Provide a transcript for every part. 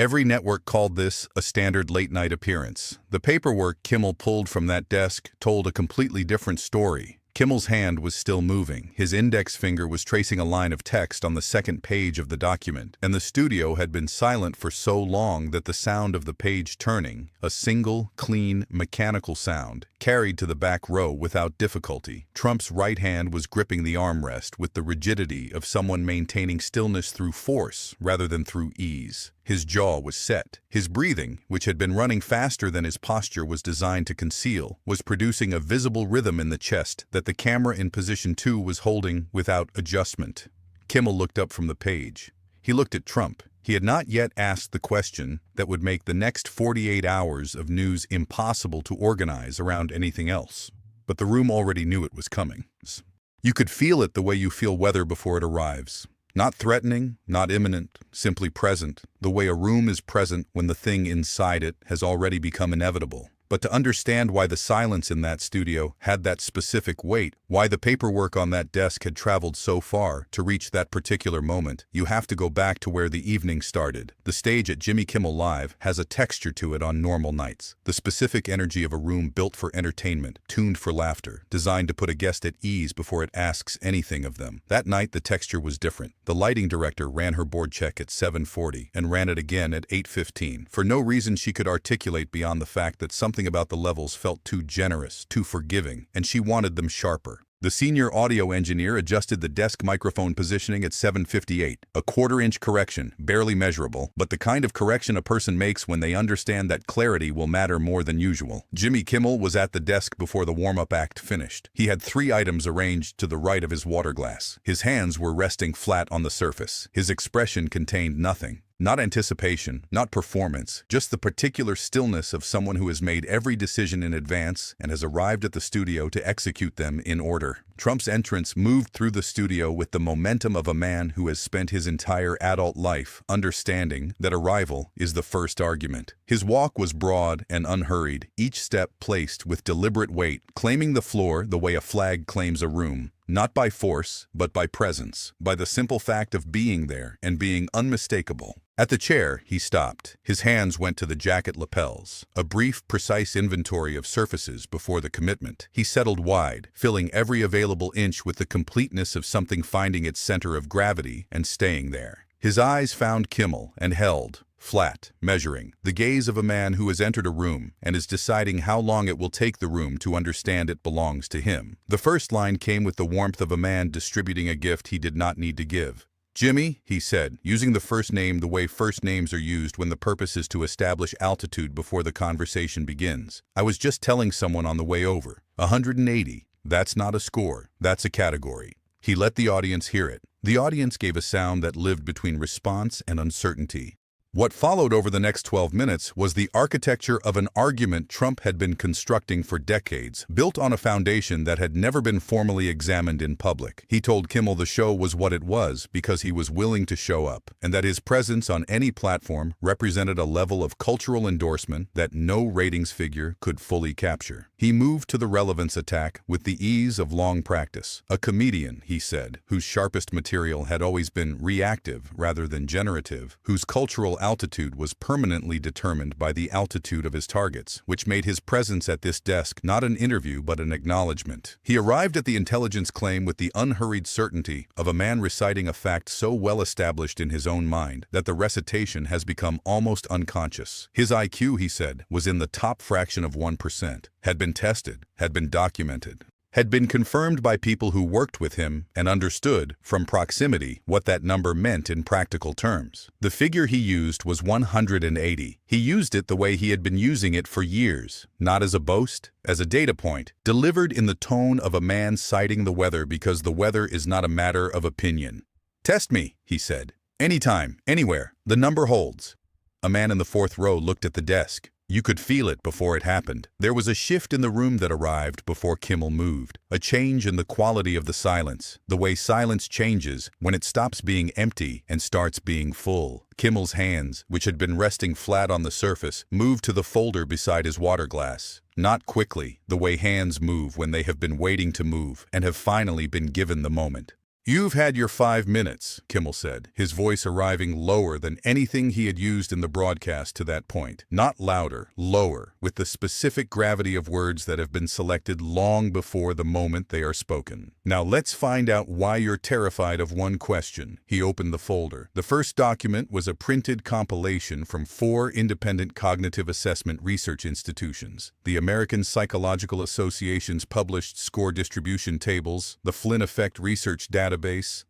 Every network called this a standard late-night appearance. The paperwork Kimmel pulled from that desk told a completely different story. Kimmel's hand was still moving. His index finger was tracing a line of text on the second page of the document, and the studio had been silent for so long that the sound of the page turning, a single, clean, mechanical sound, carried to the back row without difficulty. Trump's right hand was gripping the armrest with the rigidity of someone maintaining stillness through force rather than through ease. His jaw was set. His breathing, which had been running faster than his posture was designed to conceal, was producing a visible rhythm in the chest that the camera in position 2 was holding without adjustment. Kimmel looked up from the page. He looked at Trump. He had not yet asked the question that would make the next 48 hours of news impossible to organize around anything else. But the room already knew it was coming. You could feel it the way you feel weather before it arrives. Not threatening, not imminent, simply present, the way a room is present when the thing inside it has already become inevitable. But to understand why the silence in that studio had that specific weight, why the paperwork on that desk had traveled so far to reach that particular moment, you have to go back to where the evening started. The stage at Jimmy Kimmel Live has a texture to it on normal nights. The specific energy of a room built for entertainment, tuned for laughter, designed to put a guest at ease before it asks anything of them. That night, the texture was different. The lighting director ran her board check at 7:40 and ran it again at 8:15. For no reason she could articulate beyond the fact that something about the levels felt too generous, too forgiving, and she wanted them sharper. The senior audio engineer adjusted the desk microphone positioning at 7:58, a quarter-inch correction, barely measurable, but the kind of correction a person makes when they understand that clarity will matter more than usual. Jimmy Kimmel was at the desk before the warm-up act finished. He had 3 items arranged to the right of his water glass. His hands were resting flat on the surface. His expression contained nothing. Not anticipation, not performance, just the particular stillness of someone who has made every decision in advance and has arrived at the studio to execute them in order. Trump's entrance moved through the studio with the momentum of a man who has spent his entire adult life understanding that arrival is the first argument. His walk was broad and unhurried, each step placed with deliberate weight, claiming the floor the way a flag claims a room. Not by force, but by presence, by the simple fact of being there and being unmistakable. At the chair, he stopped. His hands went to the jacket lapels. A brief, precise inventory of surfaces before the commitment. He settled wide, filling every available inch with the completeness of something finding its center of gravity and staying there. His eyes found Kimmel and held. Flat, measuring, the gaze of a man who has entered a room and is deciding how long it will take the room to understand it belongs to him. The first line came with the warmth of a man distributing a gift he did not need to give. "Jimmy," he said, using the first name the way first names are used when the purpose is to establish altitude before the conversation begins. "I was just telling someone on the way over. 180. That's not a score. That's a category." He let the audience hear it. The audience gave a sound that lived between response and uncertainty. What followed over the next 12 minutes was the architecture of an argument Trump had been constructing for decades, built on a foundation that had never been formally examined in public. He told Kimmel the show was what it was because he was willing to show up, and that his presence on any platform represented a level of cultural endorsement that no ratings figure could fully capture. He moved to the relevance attack with the ease of long practice. A comedian, he said, whose sharpest material had always been reactive rather than generative, whose cultural altitude was permanently determined by the altitude of his targets, which made his presence at this desk not an interview but an acknowledgement. He arrived at the intelligence claim with the unhurried certainty of a man reciting a fact so well established in his own mind that the recitation has become almost unconscious. His IQ, he said, was in the top fraction of 1%, had been tested, had been documented, had been confirmed by people who worked with him and understood, from proximity, what that number meant in practical terms. The figure he used was 180. He used it the way he had been using it for years, not as a boast, as a data point, delivered in the tone of a man citing the weather because the weather is not a matter of opinion. "Test me," he said. "Anytime, anywhere. The number holds." A man in the 4th row looked at the desk. You could feel it before it happened. There was a shift in the room that arrived before Kimmel moved, a change in the quality of the silence, the way silence changes when it stops being empty and starts being full. Kimmel's hands, which had been resting flat on the surface, moved to the folder beside his water glass. Not quickly, the way hands move when they have been waiting to move and have finally been given the moment. "You've had your 5 minutes," Kimmel said, his voice arriving lower than anything he had used in the broadcast to that point. Not louder, lower, with the specific gravity of words that have been selected long before the moment they are spoken. "Now let's find out why you're terrified of one question." He opened the folder. The first document was a printed compilation from 4 independent cognitive assessment research institutions: the American Psychological Association's published score distribution tables, the Flynn Effect Research Database,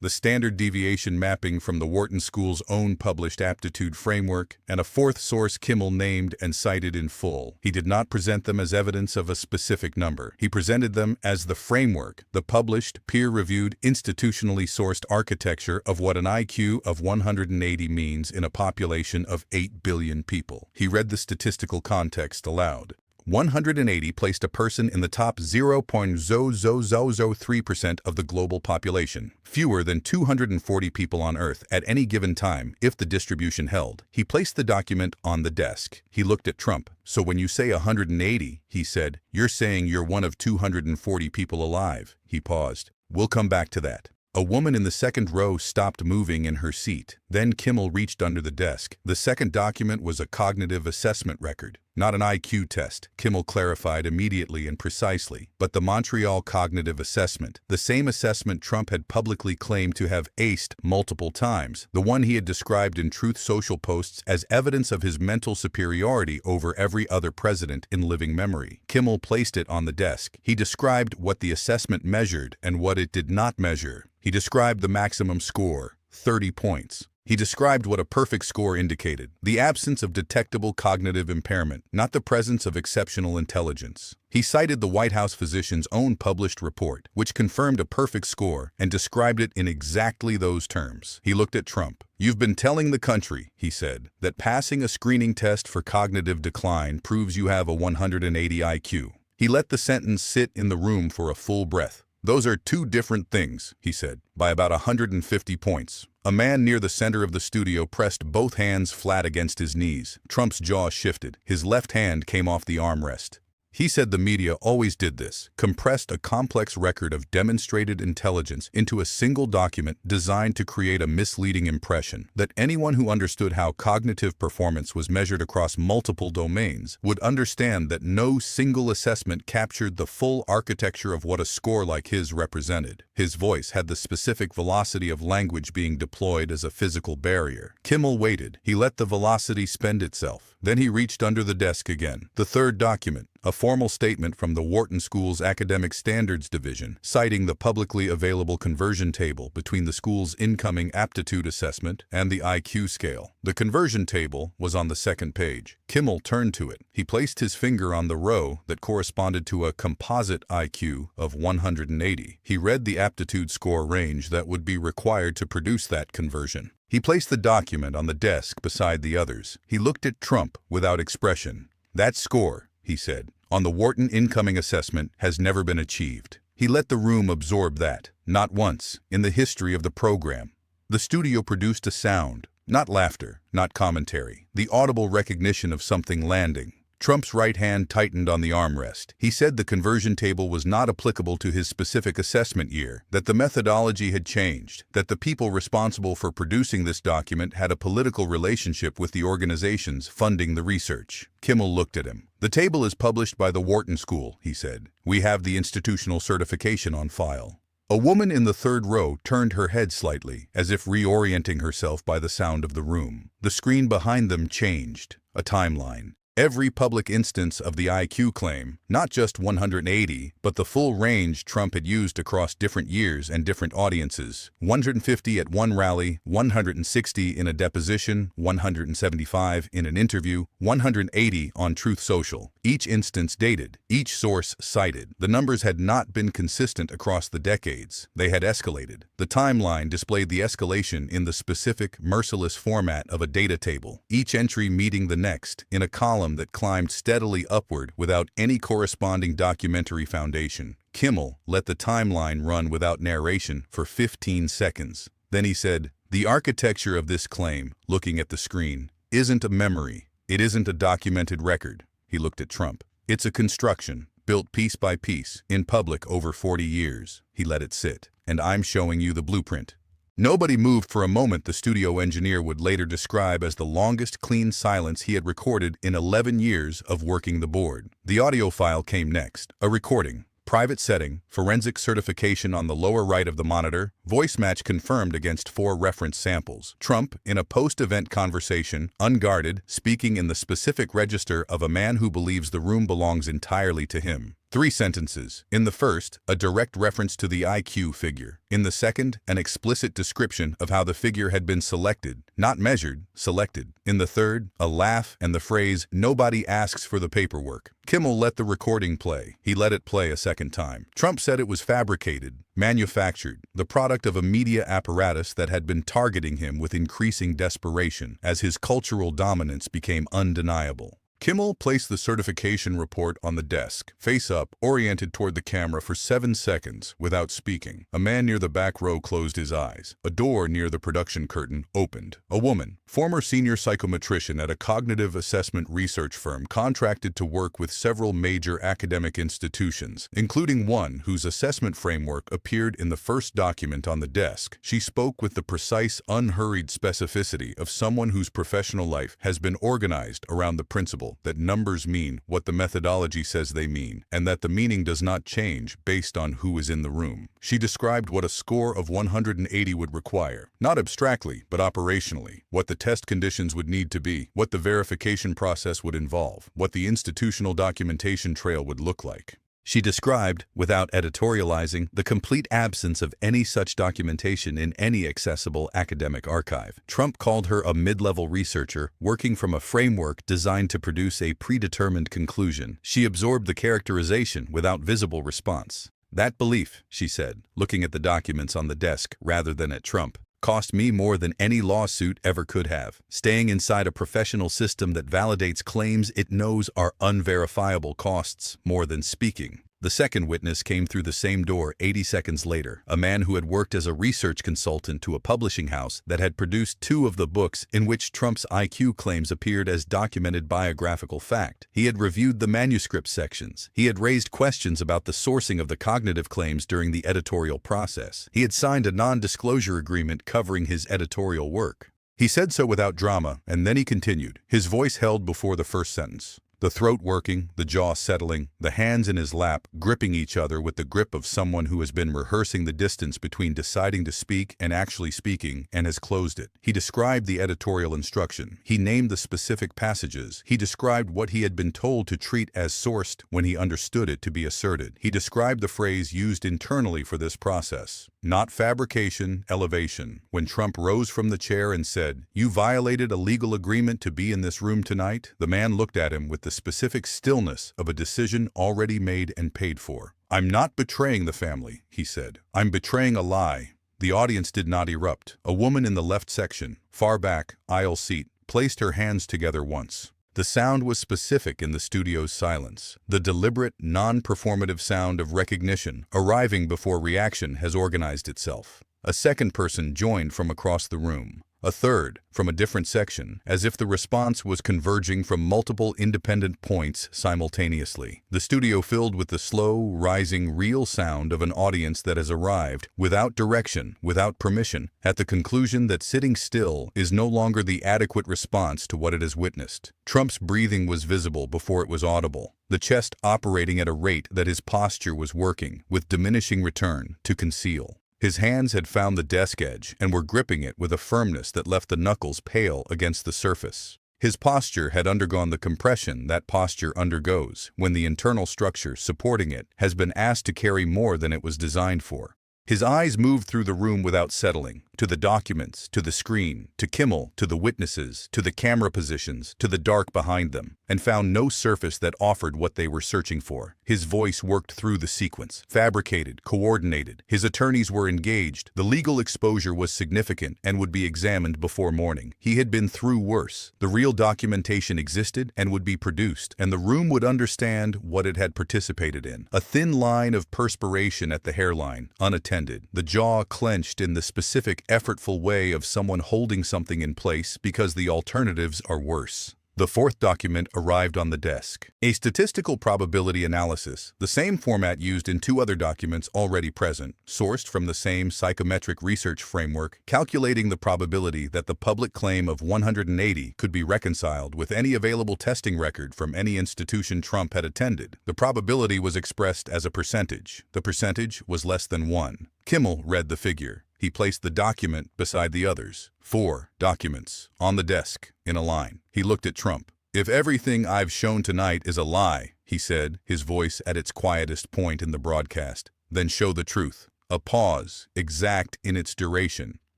the standard deviation mapping from the Wharton School's own published aptitude framework, and a 4th source Kimmel named and cited in full. He did not present them as evidence of a specific number. He presented them as the framework, the published, peer-reviewed, institutionally sourced architecture of what an IQ of 180 means in a population of 8 billion people. He read the statistical context aloud. 180 placed a person in the top 0.00003% of the global population, fewer than 240 people on Earth at any given time if the distribution held. He placed the document on the desk. He looked at Trump. "So when you say 180, he said, "you're saying you're one of 240 people alive." He paused. "We'll come back to that." A woman in the second row stopped moving in her seat. Then Kimmel reached under the desk. The second document was a cognitive assessment record. Not an IQ test, Kimmel clarified immediately and precisely, but the Montreal Cognitive Assessment, the same assessment Trump had publicly claimed to have aced multiple times, the one he had described in Truth Social posts as evidence of his mental superiority over every other president in living memory. Kimmel placed it on the desk. He described what the assessment measured and what it did not measure. He described the maximum score, 30 points. He described what a perfect score indicated: the absence of detectable cognitive impairment, not the presence of exceptional intelligence. He cited the White House physician's own published report, which confirmed a perfect score and described it in exactly those terms. He looked at Trump. "You've been telling the country," he said, "that passing a screening test for cognitive decline proves you have a 180 IQ. He let the sentence sit in the room for a full breath. "Those are 2 different things," he said, "by about 150 points. A man near the center of the studio pressed both hands flat against his knees. Trump's jaw shifted. His left hand came off the armrest. He said the media always did this, compressed a complex record of demonstrated intelligence into a single document designed to create a misleading impression that anyone who understood how cognitive performance was measured across multiple domains would understand that no single assessment captured the full architecture of what a score like his represented." His voice had the specific velocity of language being deployed as a physical barrier. Kimmel waited. He let the velocity spend itself. Then he reached under the desk again. The third document, a formal statement from the Wharton School's Academic Standards Division, citing the publicly available conversion table between the school's incoming aptitude assessment and the IQ scale. The conversion table was on the second page. Kimmel turned to it. He placed his finger on the row that corresponded to a composite IQ of 180. He read the aptitude score range that would be required to produce that conversion. He placed the document on the desk beside the others. He looked at Trump without expression. "That score," he said, "on the Wharton incoming assessment has never been achieved." He let the room absorb that. Not once in the history of the program. The studio produced a sound, not laughter, not commentary, the audible recognition of something landing. Trump's right hand tightened on the armrest. He said the conversion table was not applicable to his specific assessment year, that the methodology had changed, that the people responsible for producing this document had a political relationship with the organizations funding the research. Kimmel looked at him. "The table is published by the Wharton School," he said. "We have the institutional certification on file." A woman in the third row turned her head slightly, as if reorienting herself by the sound of the room. The screen behind them changed. A timeline. Every public instance of the IQ claim, not just 180, but the full range Trump had used across different years and different audiences. 150 at one rally, 160 in a deposition, 175 in an interview, 180 on Truth Social. Each instance dated, each source cited. The numbers had not been consistent across the decades. They had escalated. The timeline displayed the escalation in the specific, merciless format of a data table, each entry meeting the next, in a column that climbed steadily upward without any corresponding documentary foundation. Kimmel let the timeline run without narration for 15 seconds. Then he said, "The architecture of this claim, looking at the screen, isn't a memory. It isn't a documented record." He looked at Trump. "It's a construction. built piece by piece, in public over 40 years. He let it sit. And I'm showing you the blueprint. Nobody moved for a moment. The studio engineer would later describe as the longest clean silence he had recorded in 11 years of working the board. The audio file came next. A recording. Private setting, forensic certification on the lower right of the monitor, voice match confirmed against 4 reference samples. Trump, in a post-event conversation, unguarded, speaking in the specific register of a man who believes the room belongs entirely to him. 3 sentences. In the first, a direct reference to the IQ figure. In the second, an explicit description of how the figure had been selected, not measured, selected. In the third, a laugh and the phrase, "Nobody asks for the paperwork." Kimmel let the recording play. He let it play a second time. Trump said it was fabricated, manufactured, the product of a media apparatus that had been targeting him with increasing desperation as his cultural dominance became undeniable. Kimmel placed the certification report on the desk, face up, oriented toward the camera for 7 seconds without speaking. A man near the back row closed his eyes. A door near the production curtain opened. A woman, former senior psychometrician at a cognitive assessment research firm, contracted to work with several major academic institutions, including one whose assessment framework appeared in the first document on the desk. She spoke with the precise, unhurried specificity of someone whose professional life has been organized around the principle that numbers mean what the methodology says they mean, and that the meaning does not change based on who is in the room. She described what a score of 180 would require, not abstractly, but operationally, what the test conditions would need to be, what the verification process would involve, what the institutional documentation trail would look like. She described, without editorializing, the complete absence of any such documentation in any accessible academic archive. Trump called her a mid-level researcher working from a framework designed to produce a predetermined conclusion. She absorbed the characterization without visible response. "That belief," she said, looking at the documents on the desk rather than at Trump, "cost me more than any lawsuit ever could have. Staying inside a professional system that validates claims it knows are unverifiable costs more than speaking." The second witness came through the same door 80 seconds later, a man who had worked as a research consultant to a publishing house that had produced 2 of the books in which Trump's IQ claims appeared as documented biographical fact. He had reviewed the manuscript sections. He had raised questions about the sourcing of the cognitive claims during the editorial process. He had signed a non-disclosure agreement covering his editorial work. He said so without drama, and then he continued, his voice held before the first sentence. The throat working, the jaw settling, the hands in his lap gripping each other with the grip of someone who has been rehearsing the distance between deciding to speak and actually speaking and has closed it. He described the editorial instruction. He named the specific passages. He described what he had been told to treat as sourced when he understood it to be asserted. He described the phrase used internally for this process. Not fabrication, elevation. When Trump rose from the chair and said, "You violated a legal agreement to be in this room tonight," the man looked at him with the specific stillness of a decision already made and paid for. "I'm not betraying the family," he said. "I'm betraying a lie." The audience did not erupt. A woman in the left section, far back, aisle seat, placed her hands together once. The sound was specific in the studio's silence. The deliberate, non-performative sound of recognition, arriving before reaction has organized itself. A second person joined from across the room. A third, from a different section, as if the response was converging from multiple independent points simultaneously. The studio filled with the slow, rising, real sound of an audience that has arrived, without direction, without permission, at the conclusion that sitting still is no longer the adequate response to what it has witnessed. Trump's breathing was visible before it was audible, the chest operating at a rate that his posture was working, with diminishing return, to conceal. His hands had found the desk edge and were gripping it with a firmness that left the knuckles pale against the surface. His posture had undergone the compression that posture undergoes when the internal structure supporting it has been asked to carry more than it was designed for. His eyes moved through the room without settling, to the documents, to the screen, to Kimmel, to the witnesses, to the camera positions, to the dark behind them, and found no surface that offered what they were searching for. His voice worked through the sequence, fabricated, coordinated. His attorneys were engaged. The legal exposure was significant and would be examined before morning. He had been through worse. The real documentation existed and would be produced, and the room would understand what it had participated in. A thin line of perspiration at the hairline, unattended, the jaw clenched in the specific, effortful way of someone holding something in place because the alternatives are worse. The fourth document arrived on the desk. A statistical probability analysis, the same format used in two other documents already present, sourced from the same psychometric research framework, calculating the probability that the public claim of 180 could be reconciled with any available testing record from any institution Trump had attended. The probability was expressed as a percentage. The percentage was less than 1. Kimmel read the figure. He placed the document beside the others. 4 documents, on the desk, in a line. He looked at Trump. "If everything I've shown tonight is a lie," he said, his voice at its quietest point in the broadcast, "then show the truth." A pause, exact in its duration.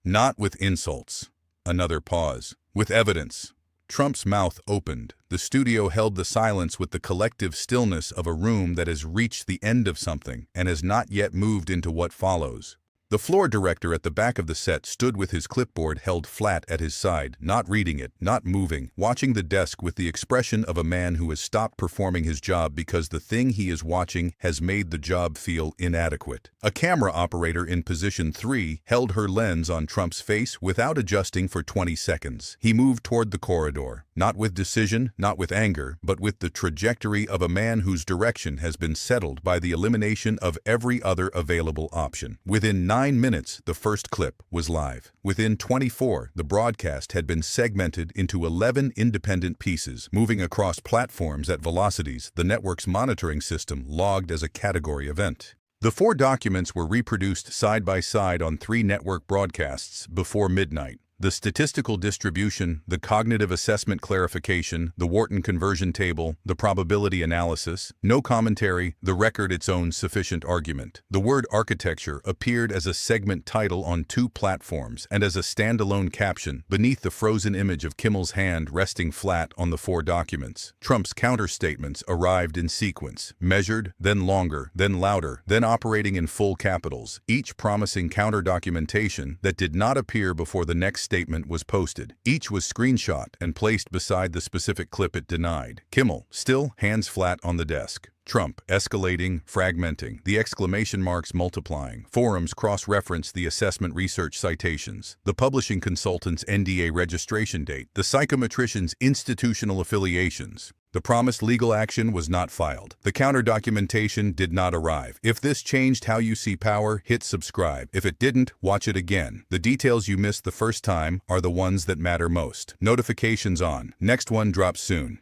"Not with insults." Another pause. "With evidence." Trump's mouth opened. The studio held the silence with the collective stillness of a room that has reached the end of something and has not yet moved into what follows. The floor director at the back of the set stood with his clipboard held flat at his side, not reading it, not moving, watching the desk with the expression of a man who has stopped performing his job because the thing he is watching has made the job feel inadequate. A camera operator in position 3 held her lens on Trump's face without adjusting for 20 seconds. He moved toward the corridor, not with decision, not with anger, but with the trajectory of a man whose direction has been settled by the elimination of every other available option. Within 9 minutes, the first clip was live. Within 24, the broadcast had been segmented into 11 independent pieces, moving across platforms at velocities the network's monitoring system logged as a category event. The 4 documents were reproduced side by side on 3 network broadcasts before midnight. The statistical distribution, the cognitive assessment clarification, the Wharton conversion table, the probability analysis, no commentary, the record its own sufficient argument. The word architecture appeared as a segment title on 2 platforms and as a standalone caption beneath the frozen image of Kimmel's hand resting flat on the 4 documents. Trump's counterstatements arrived in sequence, measured, then longer, then louder, then operating in full capitals, each promising counter-documentation that did not appear before the next statement was posted. Each was screenshot and placed beside the specific clip it denied. Kimmel, still hands flat on the desk. Trump, escalating, fragmenting, the exclamation marks multiplying. Forums cross-reference the assessment research citations, the publishing consultant's NDA registration date, the psychometrician's institutional affiliations. The promised legal action was not filed. The counter-documentation did not arrive. If this changed how you see power, hit subscribe. If it didn't, watch it again. The details you missed the first time are the ones that matter most. Notifications on. Next one drops soon.